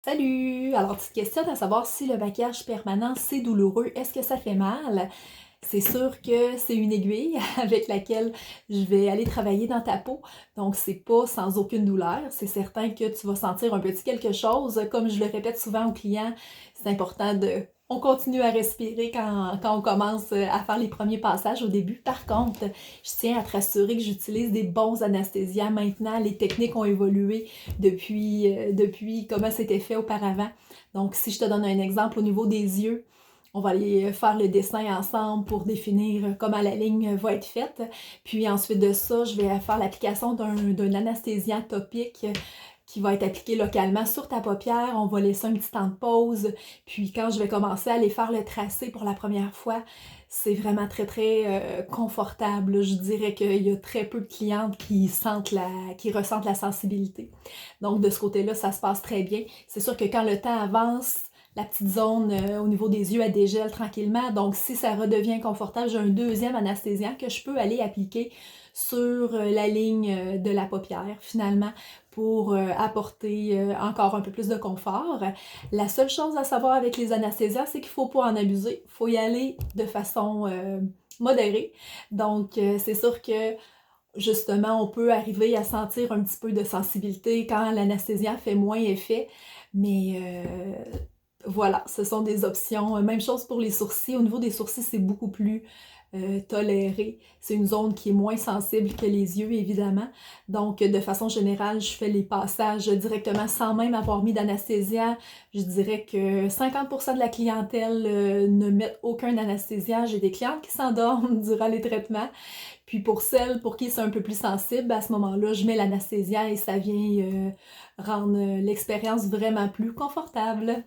Salut! Alors, tu te questionnes à savoir si le maquillage permanent, c'est douloureux. Est-ce que ça fait mal? C'est sûr que c'est une aiguille avec laquelle je vais aller travailler dans ta peau. Donc, c'est pas sans aucune douleur. C'est certain que tu vas sentir un petit quelque chose. Comme je le répète souvent aux clients, c'est important de... On continue à respirer quand on commence à faire les premiers passages au début. Par contre, je tiens à te rassurer que j'utilise des bons anesthésiants maintenant. Les techniques ont évolué depuis comment c'était fait auparavant. Donc, si je te donne un exemple au niveau des yeux, on va aller faire le dessin ensemble pour définir comment la ligne va être faite. Puis ensuite de ça, je vais faire l'application d'un anesthésiant topique qui va être appliqué localement sur ta paupière. On va laisser un petit temps de pause. Puis quand je vais commencer à aller faire le tracé pour la première fois, c'est vraiment très confortable. Je dirais qu'il y a très peu de clientes qui ressentent la sensibilité. Donc de ce côté-là, ça se passe très bien. C'est sûr que quand le temps avance, la petite zone au niveau des yeux, elle dégèle tranquillement. Donc, si ça redevient confortable, j'ai un deuxième anesthésiant que je peux aller appliquer sur la ligne de la paupière, finalement, pour apporter encore un peu plus de confort. La seule chose à savoir avec les anesthésiens, c'est qu'il ne faut pas en abuser. Il faut y aller de façon modérée. Donc, c'est sûr que justement, on peut arriver à sentir un petit peu de sensibilité quand l'anesthésiant fait moins effet, mais voilà, ce sont des options. Même chose pour les sourcils. Au niveau des sourcils, c'est beaucoup plus toléré. C'est une zone qui est moins sensible que les yeux, évidemment. Donc, de façon générale, je fais les passages directement sans même avoir mis d'anesthésiant. Je dirais que 50% de la clientèle ne met aucun anesthésiant. J'ai des clientes qui s'endorment durant les traitements. Puis pour celles pour qui c'est un peu plus sensible, à ce moment-là, je mets l'anesthésiant et ça vient rendre l'expérience vraiment plus confortable.